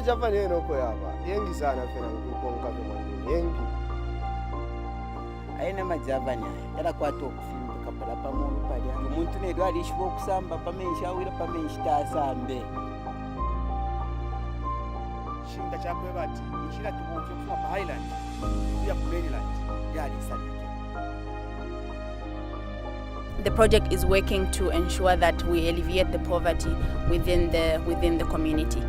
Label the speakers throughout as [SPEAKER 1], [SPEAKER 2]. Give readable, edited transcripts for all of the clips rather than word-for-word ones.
[SPEAKER 1] majavani enoko yaba yengi sana fena kukonka vimwani yengi
[SPEAKER 2] aina majavani era kwato kufimba kapala pamoja pali umuntu nedwa alishwo kusamba pamensha awira pamensha tasambe
[SPEAKER 3] shinga chakwe bati ishira tubuje kufa pa Highland ya Maryland yali salike.
[SPEAKER 4] The project is working to ensure that we alleviate the poverty within the community.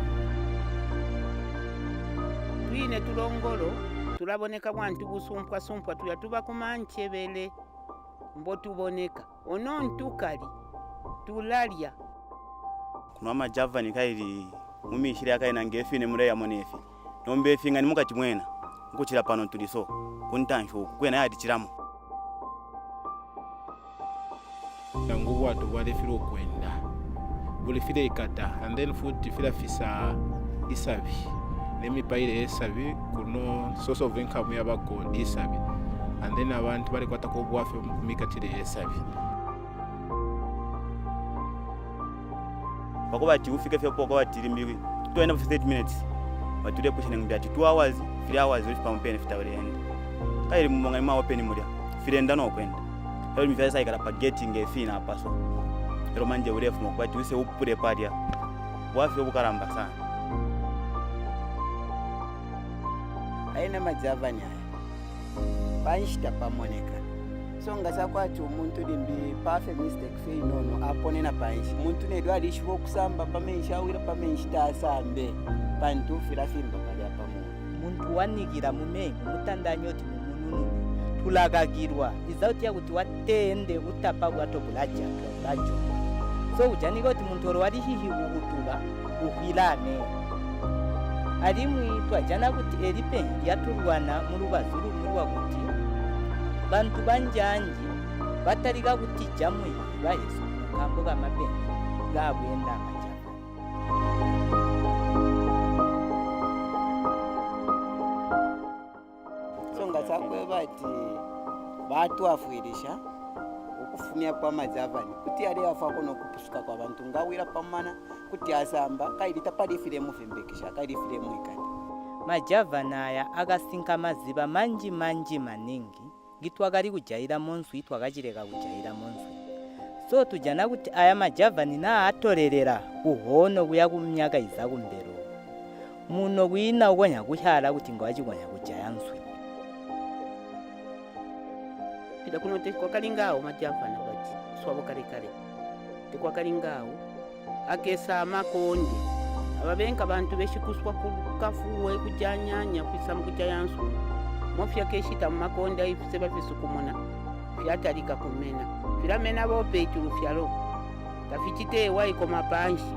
[SPEAKER 5] Twine tulongolo tulaboneka bwantu busumpwa tuyatuba kumanchebele mbo tuboneka ono ntukali tulalya
[SPEAKER 6] kuno amajavani kaili mumishire akaina ngefine mureya monefi nombe finga ni mukati mwena nkuchira pano tuliso kuntansho kwena yati chiramo
[SPEAKER 7] nangu watu walefiro kwenda bulifire ikata and then food fila fisa isabi nemi paile isabi kuno source of income yabako isabi and then abantu bali kwata ko bwafe mikatire isabi
[SPEAKER 6] bakobati ufike fye poko batiri mbiwi 30 minutes batule pushene ngibyati 2 hours 3 hours uri pampene fitawrende kairi mumonga ima open mulya firenda no kwenda ero mivesa ikara pageting efina apaso ero manje urefu mokwati use upure padia wafi obukaramba sana
[SPEAKER 2] aina majavani banshita pamoneka songa sakwati umuntu limbi pafe mistake fe nono aponena panshi umuntu nedwa alishwo kusamba pamensha awira pamensha tasambe pantu filafimba pali apamu
[SPEAKER 8] muntu wanikira mumengo mutandanyoti mumununu tulagagirwa izauti yakuti watende utapa bwato bulaja bulajo so ujaniko ti muntu oro wali hihi ukutula uhilane alimwi twajana kuti elipe yatulwana mulubazulu mulwa kuti bantu banjanji batalika kuti jamwe bayesu kambo kamabe gabwenda amajava
[SPEAKER 2] songa sakwe bati batu afuirisha ukufumia kwa majavani kuti ali afako no kupusuka kwa bantu ngawira pamana kuti asamba kailita pali file muvimbekisha kaili file muikati
[SPEAKER 8] majavana aya agasinka maziba manji maningi gitwagali kujaira monsu itwagajireka kujaira monsu so tujana kuti aya majavani na atolelera uhono buya kumyaka iza kumbero muno wina ugonya kuhyala kuti ngawaji gonya kujaya nswi
[SPEAKER 5] pida kuno tekwa kalingao majavana bati swabo kale tekwa kalingao akesa makonde ababenka bantu beshikuswa kukafuwe kujanyanya kwisamu kujayansu mofya keshita makonde ayifise bafisukumona fyatalika kumena filamena bope chulufyalo tafichite waiko mapanshi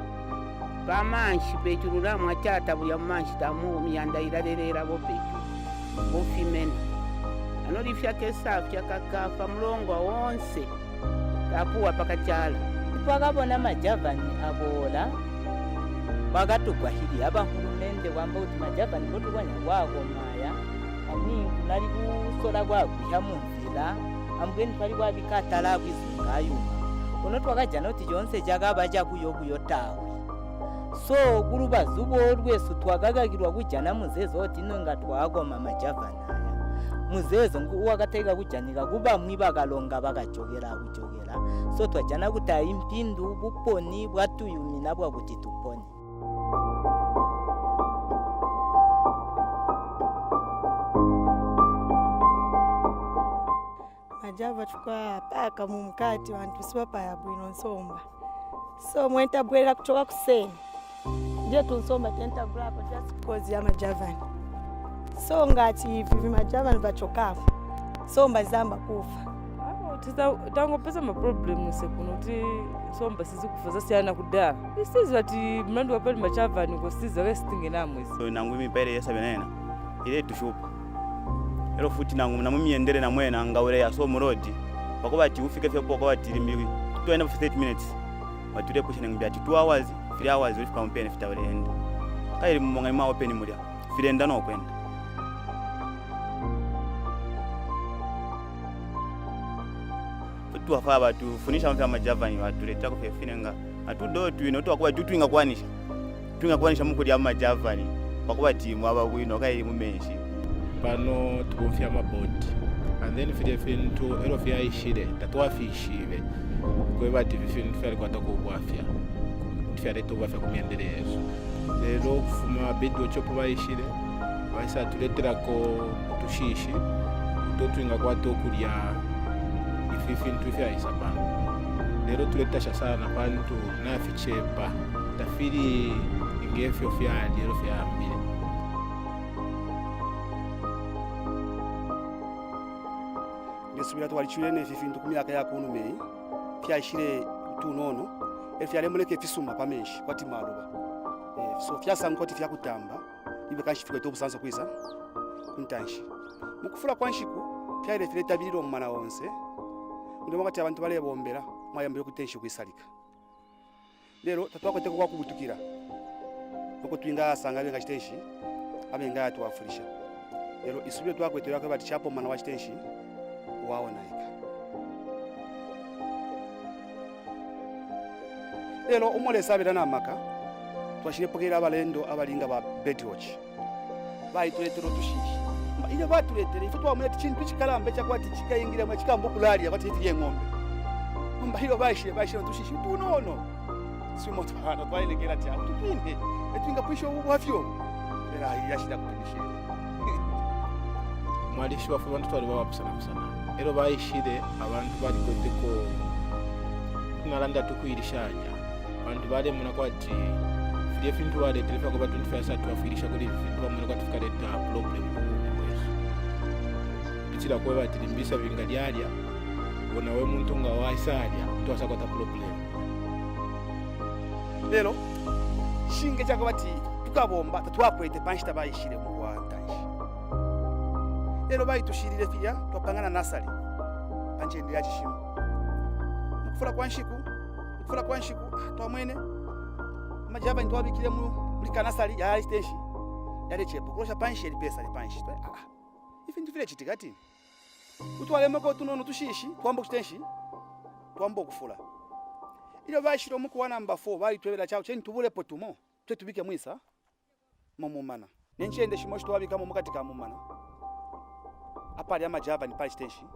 [SPEAKER 5] pamanshi pechulula mwachata bulya manshi tamu myanda ilalelera bope bofimena anoli fyakesa fyakakafa mulongo wonse tapuwa pakachala
[SPEAKER 8] twakabona majavani abola bakatugwa hili abahulumende wamba kuti majavani botukwanya kwakomaya ani kunali kusola kwagwiha munzira ambweni twali kwabikatala kwizingayuma uno twakajana kuti chonse chakaba chakuyokuyo tawe so kulubazubo lwesu twakagagirwa kujana muzezo oti inonga twakoma majavani aya muzezo wakateka kujanika kuba mwibakalonga bakajogera kujogera so twajana kuti impindu buponi bwatuyumina bwakuti tuponi
[SPEAKER 9] majava tukwa paka mumkati wantu sipapa ya bwino nsomba so mwenta bwela kutoka kuseni ndio tunsomba tenta brapa just because ya majavani so ngati hivi majavani bachokafu somba zamba kufa
[SPEAKER 10] tango pesa ma problem sekuno ti somba sizi kufa sasiana kudala isizi bati mlandu wa pali majavani ko sizi resting namwe
[SPEAKER 6] so nangu mipere yesa benena ile tushupa ero futi nangu namumyendere namwena ngawere ya so murodi bakobati ufike fye poko batiri mbiwi 30 minutes batule pushene ngibyati 2 hours 3 hours uri pampene fitawrende kairi mumonga ima open mulya firenda no kwenda futu afa batu funisha mfya majavani batuleta ko fefinenga atudo tu ino to akwa tutu ingakwanisha mukuri ya majavani pakuba ti mwaba bwino kaili mumenshi
[SPEAKER 7] pano tubumfya amaboti and then file fintu ero fyayishile tatwafishive kwebati vifintu fyalikwata kubwafya fyaleta ubwafya kumyenderezo lero kufuma Birdwatch opo bayishile baisa tuleterako utushishi utotwinga kwato kulya ififintu fyayisa pano lero tuletasha sana pantu nafichepa tafiri ingefyo fyali ero fyambile
[SPEAKER 3] ndisubira twalichulene ififintu kumyaka yakunumeyi fyayishile tunono efyalemuleke fisuma pameshi kwati maluba so fyasankoti fyakutamba ibe kanshifika tobusanza kwisa kuntanshi mukufula kwanshiku fyaile filetabiriro mumana wonse ndimo kati abantu balebombera mwayambire kutenshi kwisalika lero tatwakwete kwa kubutukira uko twinga asanga benga chitenshi abenga atwafulisha lero isubire twakwete yakwe bati chapo mwana wa chitenshi waonaika lero umolesa abira namaka twashirepokera abalendo abalinga ba Birdwatch bayituletera tushishi ile batuletere ife twamuleta kintu kikalambe chakwati chikayingira mwe chikambo kulalia kwati itiye ng'ombe mba hilo bashire tushishi tunono simo twana twailekera cha tutwinde etwinga pwisho ubwafyo era yashira kutubishira
[SPEAKER 7] mwalishi wafu bantu twali babapusana ero bayishire abantu bali koteko tunalanda tukwirishanya abantu bale muna kwati fide fintu wale telefa kwa 25 satu wafirisha kuli fintu bamuna kwati fikaleta problem bichira kwa bati limbisa bingalyalia bona we muntu nga waisalya mtu asakwata problem
[SPEAKER 3] lero shinge chako bati tukabomba tatwakwete panshita bayishire mu Rwanda lero bayitushirire fya twapangana nasali panchende ya chishimo mukufula kwanshiku twamwene majava ndwabikire muri kanasali ya station yale chepo kurosha panshi pesa panshi ifintu vile chitikati utwalemeko tunono tushishi twambo kutenshi twambo kufula ile bashiro muko wa number 4 bayitwebera chawo cheni tubule potumo twetubike mwisa momumana nenchende shimoshi twabika mu mukati ka mumana apali amajava ni pali station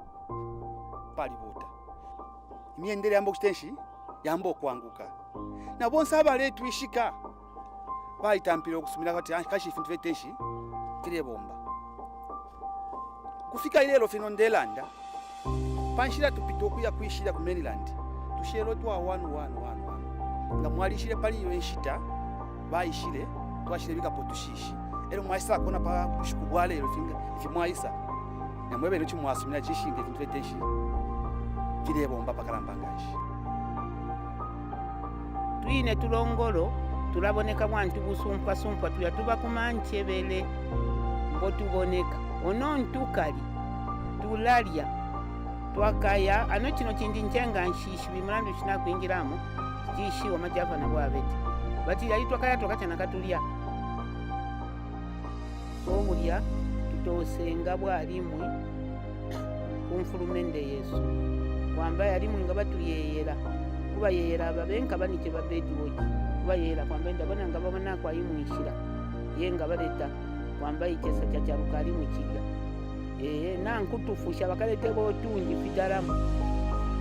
[SPEAKER 3] pali buta imiendele yambo kutenshi yambo kuanguka na bonsa abaletu ishika bayitampira okusumira kati kashi ifintu veteshi kire bomba kufika ilero fino ndelanda panshira tupito kuya kuishira ku mainland tushero twa 1 nga mwalishire pali yo enshita bayishire twashire bika potushishi ero mwaisa kona pa kushikubwale ero finga ifimwaisa na mwebero chimwasumira chishinge ifintu veteshi kire bomba pakalambangashi
[SPEAKER 5] twine tulongolo tulaboneka mwantu busumpwa tuyatuba kumanchebele mbo tuboneka ono ntukali tulalya twakaya ano kino kindi nchenga nshishi bimulandu kinakwingiramu kishi wa majava na bwabete bati yali twakaya twakachana katulya obulya tutosenga bwalimwe kumfulumende Yesu kwamba yalimwe nga batuyeyera kuba yeyera ababenka banike ba Birdwatch kuba yeyera kwamba ndabona nga babona kwa imwishira yenga baleta kwamba ichesa cha charukali mwikiga nankutufusha bakalete botunji fidaramu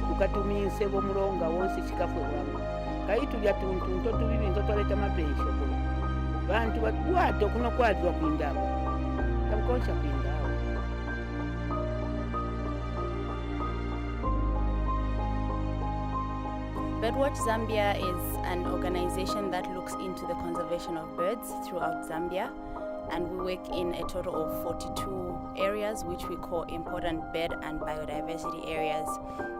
[SPEAKER 5] tukatuminse bo mulonga wonse chikafwe wangu kaitu lya tuntu tubibi ntotoleta mapensho kuno bantu batwato kuno kwadwa kwindaba kamkonsha kwindaba.
[SPEAKER 4] Birdwatch Zambia is an organization that looks into the conservation of birds throughout Zambia, and we work in a total of 42 areas which we call important bird and biodiversity areas,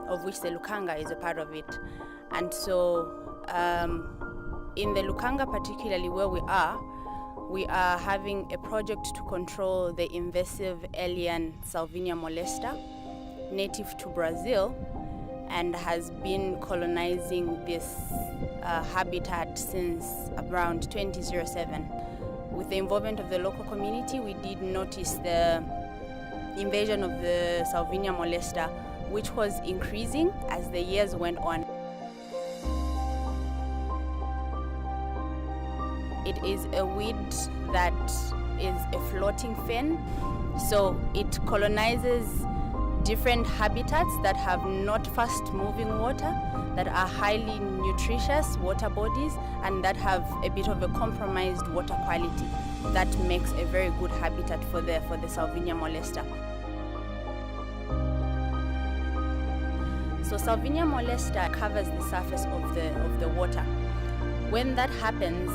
[SPEAKER 4] of which the Lukanga is a part of it. And so in the Lukanga particularly where we are having a project to control the invasive alien Salvinia molesta, native to Brazil, and has been colonizing this habitat since around 2007. With the involvement of the local community, we did notice the invasion of the Salvinia molesta, which was increasing as the years went on. It is a weed that is a floating fen. So it colonizes different habitats that have not fast-moving water, that are highly nutritious water bodies, and that have a bit of a compromised water quality. That makes a very good habitat for the Salvinia molesta. So Salvinia molesta covers the surface of the water. When that happens,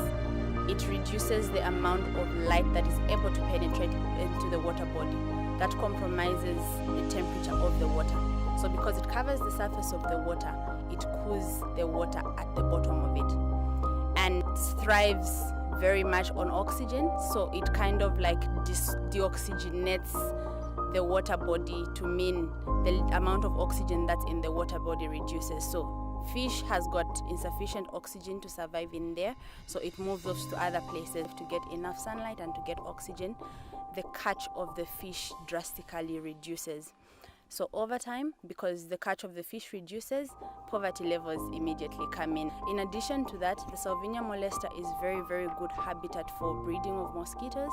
[SPEAKER 4] it reduces the amount of light that is able to penetrate into the water body. That compromises the temperature of the water. So because it covers the surface of the water, it cools the water at the bottom of it. And thrives very much on oxygen, so it kind of like deoxygenates the water body, to mean the amount of oxygen that's in the water body reduces. So fish has got insufficient oxygen to survive in there, so it moves off to other places to get enough sunlight and to get oxygen. The catch of the fish drastically reduces. So over time, because the catch of the fish reduces, poverty levels immediately come in. In addition to that, the Salvinia molesta is very, very good habitat for breeding of mosquitoes,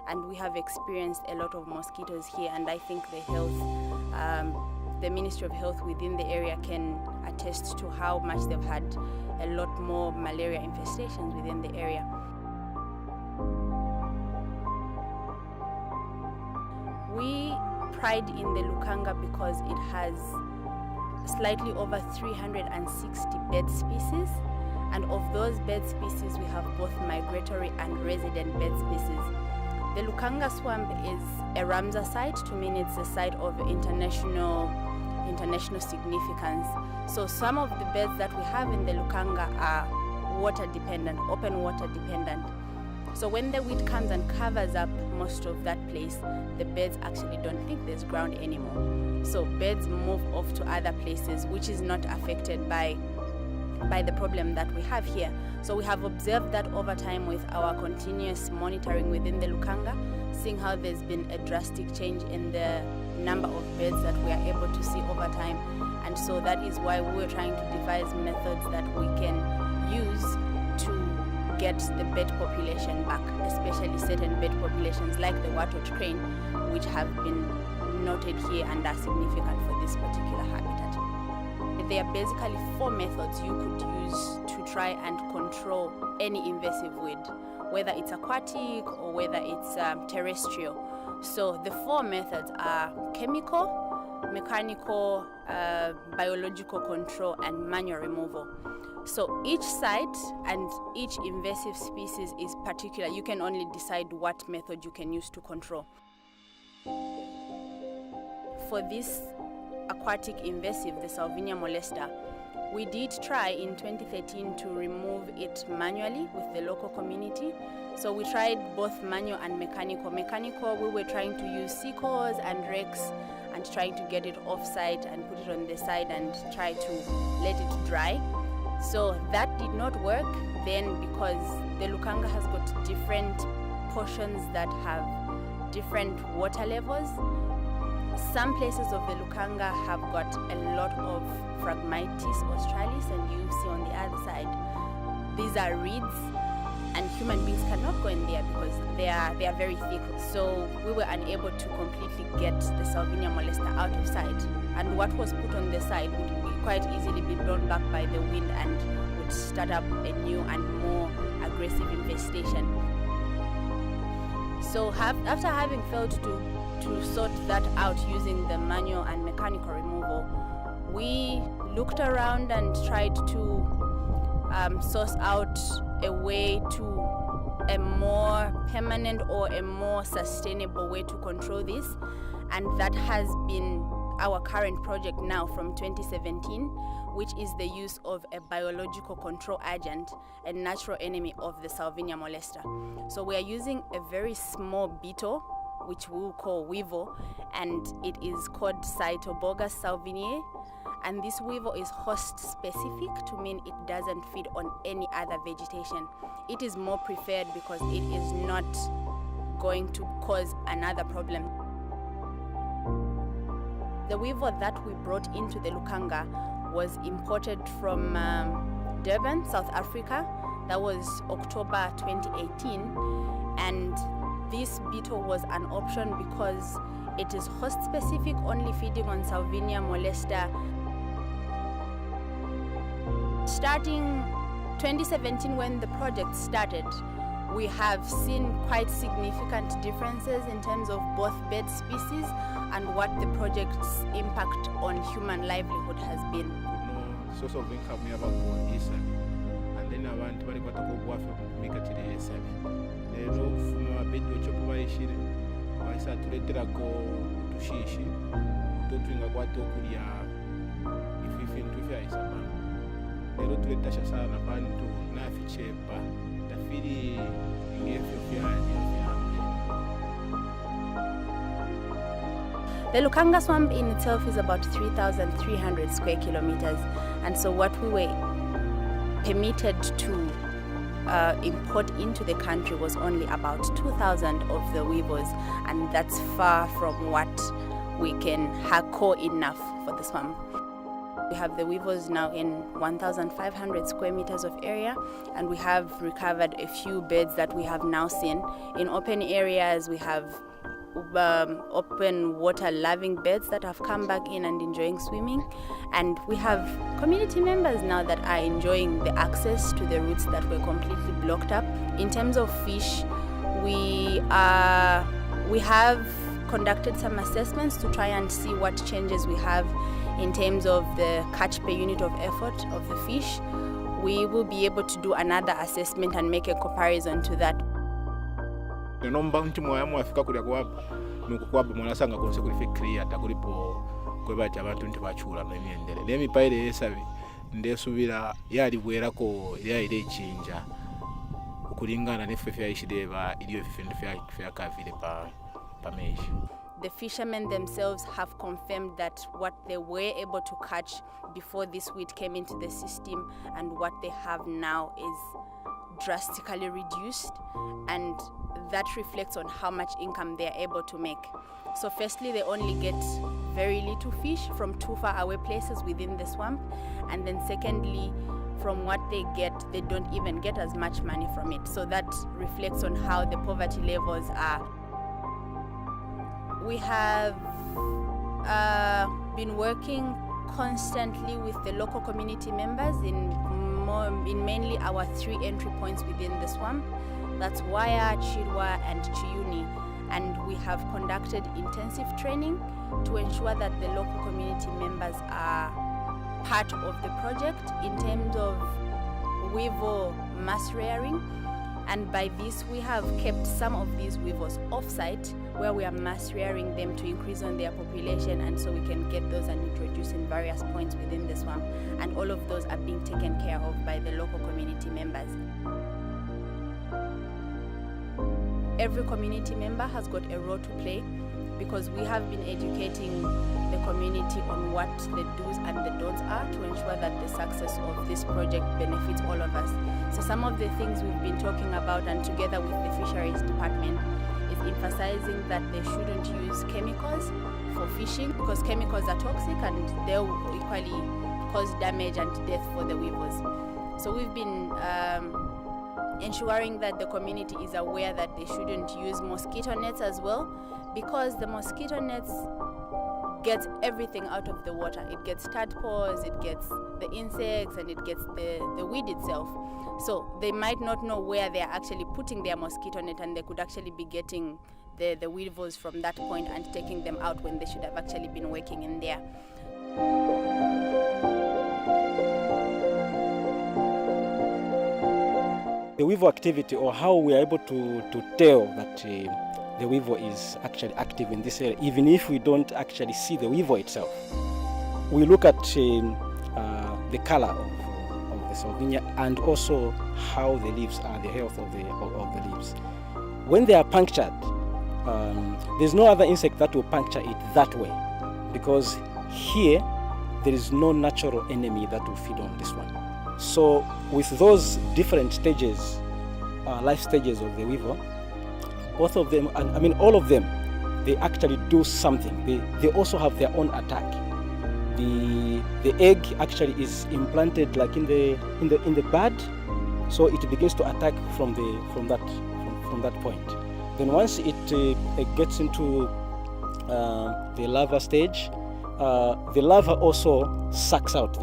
[SPEAKER 4] and we have experienced a lot of mosquitoes here, and I think the Ministry of Health within the area can attest to how much they've had a lot more malaria infestations within the area. We pride in the Lukanga because it has slightly over 360 bird species, and of those bird species we have both migratory and resident bird species. The Lukanga swamp is a Ramsar site, to mean it's a site of international significance. So some of the birds that we have in the Lukanga are water dependent, open water dependent. So when the weed comes and covers up most of that place, the birds actually don't think there's ground anymore. So birds move off to other places, which is not affected by the problem that we have here. So we have observed that over time with our continuous monitoring within the Lukanga, seeing how there's been a drastic change in the number of birds that we are able to see over time. And so that is why we were trying to devise methods that we can use to get the bird population back, especially certain bird populations like the wattled crane, which have been noted here and are significant for this particular habitat. There are basically 4 methods you could use to try and control any invasive weed, whether it's aquatic or whether it's terrestrial. So the 4 methods are chemical, mechanical, biological control, and manual removal. So each site and each invasive species is particular. You can only decide what method you can use to control. For this aquatic invasive, the Salvinia molesta, we did try in 2013 to remove it manually with the local community. So we tried both manual and mechanical. Mechanical, we were trying to use sickles and rakes and trying to get it off-site and put it on the side and try to let it dry. So that did not work then, because the Lukanga has got different portions that have different water levels. Some places of the Lukanga have got a lot of Phragmites australis, and you see on the other side, these are reeds, and human beings cannot go in there because they are very thick. So we were unable to completely get the Salvinia molesta out of sight, and what was put on the side would quite easily be blown back by the wind and would start up a new and more aggressive infestation. So after having failed to sort that out using the manual and mechanical removal, we looked around and tried to source out a way to a more permanent or a more sustainable way to control this, and that has been our current project now from 2017, which is the use of a biological control agent, a natural enemy of the Salvinia molesta. So we are using a very small beetle, which we will call weevil, and it is called Cytobogus salviniae. And this weevil is host specific, to mean it doesn't feed on any other vegetation. It is more preferred because it is not going to cause another problem. The weevil that we brought into the Lukanga was imported from Durban, South Africa. That was October 2018, and this beetle was an option because it is host specific, only feeding on Salvinia molesta. Starting 2017, when the project started, we have seen quite significant differences in terms of both bird species and what the project's impact on human livelihood has been.
[SPEAKER 7] Source of income yabako isabi and then abantu bali kwatako bwafe kumikatire esabi lero kufuma Birdwatch okubayishire baisa tuleterako tushishi totwinga kwato kulya ififintu ifyaisaba lero tuletasha sana bantu nafichepa tafiri ngefyo fyani.
[SPEAKER 4] The Lukanga swamp in itself is about 3,300 square kilometers, and so what we were permitted to import into the country was only about 2,000 of the weevils, and that's far from what we can hardcore enough for the swamp. We have the weevils now in 1,500 square meters of area, and we have recovered a few birds that we have now seen. In open areas, we have open water loving birds that have come back in and enjoying swimming, and we have community members now that are enjoying the access to the routes that were completely blocked up. In terms of fish, we have conducted some assessments to try and see what changes we have in terms of the catch per unit of effort of the fish. We will be able to do another assessment and make a comparison to that.
[SPEAKER 7] Nomba nti mwayamu afika kulya kwaba nukukwaba mwanasanga konse kuli fikria takulipo kwebacha abantu nti bachula n'emyendere n'emipaire esabi ndesubira yali bwerako yaire echinja okulingana n'effe fyayishireba iliyo efintu fyakavire pa meshi.
[SPEAKER 4] The fishermen themselves have confirmed that what they were able to catch before this weed came into the system and what they have now is drastically reduced, and that reflects on how much income they are able to make. So firstly, they only get very little fish from too far away places within the swamp, and then secondly, from what they get, they don't even get as much money from it. So that reflects on how the poverty levels are. We have been working constantly with the local community members in mainly our 3 entry points within the swamp. That's Waya, Chirwa, and Chiuni. And we have conducted intensive training to ensure that the local community members are part of the project in terms of weevil mass rearing. And by this, we have kept some of these weevils off-site where we are mass rearing them to increase on their population, and so we can get those and introduce in various points within the swamp. And all of those are being taken care of by the local community members. Every community member has got a role to play because we have been educating the community on what the do's and the don'ts are to ensure that the success of this project benefits all of us. So some of the things we've been talking about, and together with the fisheries department, is emphasizing that they shouldn't use chemicals for fishing because chemicals are toxic and they'll equally cause damage and death for the weevils. So we've been ensuring that the community is aware that they shouldn't use mosquito nets as well, because the mosquito nets gets everything out of the water. It gets tadpoles, it gets the insects, and it gets the weed itself. So they might not know where they're actually putting their mosquito net, and they could actually be getting the weevils from that point and taking them out when they should have actually been working in there.
[SPEAKER 11] The weevil activity, or how we are able to tell that the weevil is actually active in this area, even if we don't actually see the weevil itself. We look at the color of the Salvinia and also how the leaves are, the health of the leaves. When they are punctured, there's no other insect that will puncture it that way, because here there is no natural enemy that will feed on this one. So with those different stages, life stages of the weevil, both of them, I mean all of them, they actually do something. They also have their own attack. The egg actually is implanted like in the bud, So it begins to attack from that point. Then once it gets into the larva stage, the larva also sucks out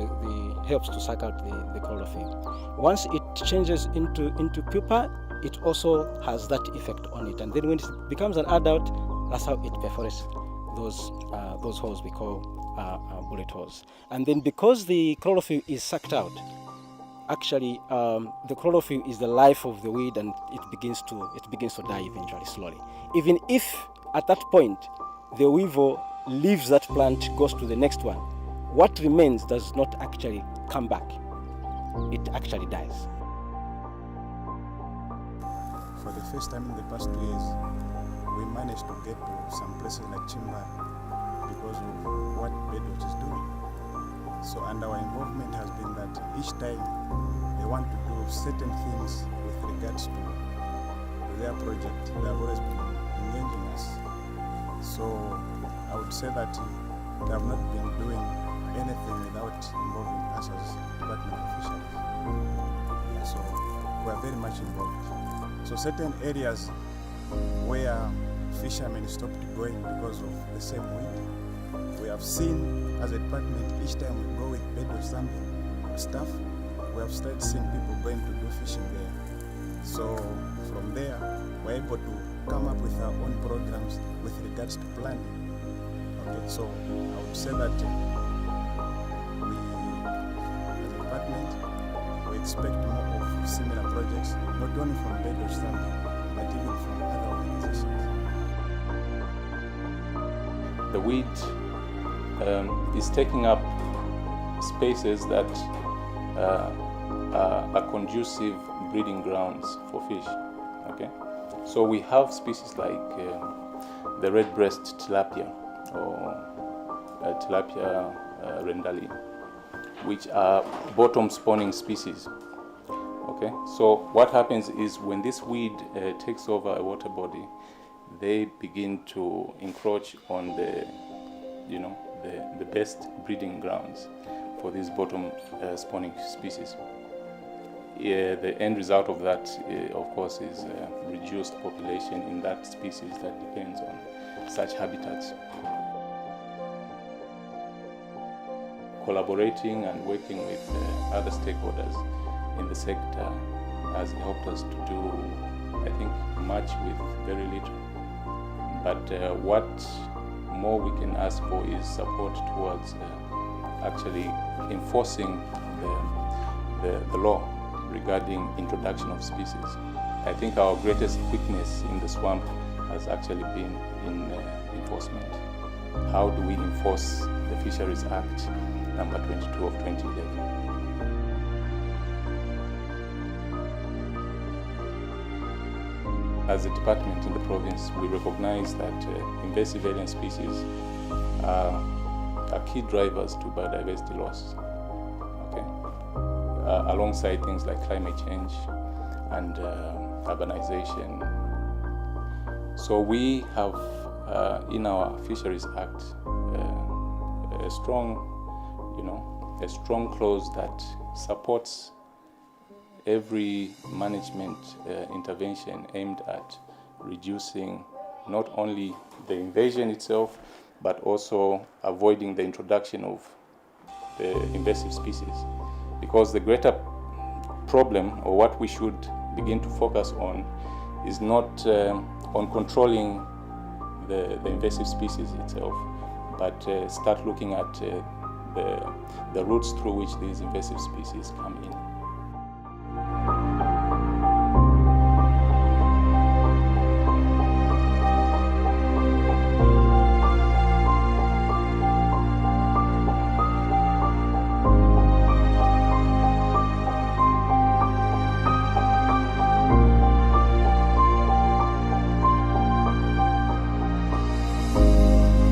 [SPEAKER 11] helps to suck out the chlorophyll. Once it changes into pupa, it also has that effect on it. And then when it becomes an adult, that's how it perforates those holes we call bullet holes. And then because the chlorophyll is sucked out, actually the chlorophyll is the life of the weed, and it begins to die eventually, slowly. Even if at that point the weevil leaves that plant, goes to the next one, what remains does not actually come back. It actually dies.
[SPEAKER 12] For the first time in the past 2 years, we managed to get to some places like Chimba because of what Birdwatch is doing. So, and our involvement has been that each time they want to do certain things with regards to their project, they have always been engaging us. So I would say that they have not been doing anything without involving us as Department of Fisheries. So we are very much involved. So certain areas where fishermen stopped going because of the same weed, we have seen as a department, each time we go with Birdwatch Zambia staff, we have started seeing people going to do fishing there. So from there, we're able to come up with our own programs with regards to planning. Okay, so I would say that we, as a department, we expect more of similar projects, not only from Birdwatch Zambia, but even from other organizations.
[SPEAKER 13] The weed is taking up spaces that are conducive breeding grounds for fish. Okay, so we have species like the red-breast tilapia or tilapia rendali, which are bottom spawning species. Okay, so what happens is when this weed takes over a water body, they begin to encroach on the best breeding grounds for these bottom spawning species. The end result of that, of course, is reduced population in that species that depends on such habitats. Collaborating and working with other stakeholders in the sector has helped us to do, I think, much with very little. But what more we can ask for is support towards actually enforcing the law regarding introduction of species. I think our greatest weakness in the swamp has actually been in enforcement. How do we enforce the Fisheries Act number 22 of 2011? As a department in the province, we recognize that invasive alien species are key drivers to biodiversity loss. Okay? Alongside things like climate change and urbanization. So we have in our Fisheries Act a strong clause that supports every management intervention aimed at reducing not only the invasion itself, but also avoiding the introduction of the invasive species. Because the greater problem, or what we should begin to focus on, is not on controlling the invasive species itself, but start looking at the routes through which these invasive species come in.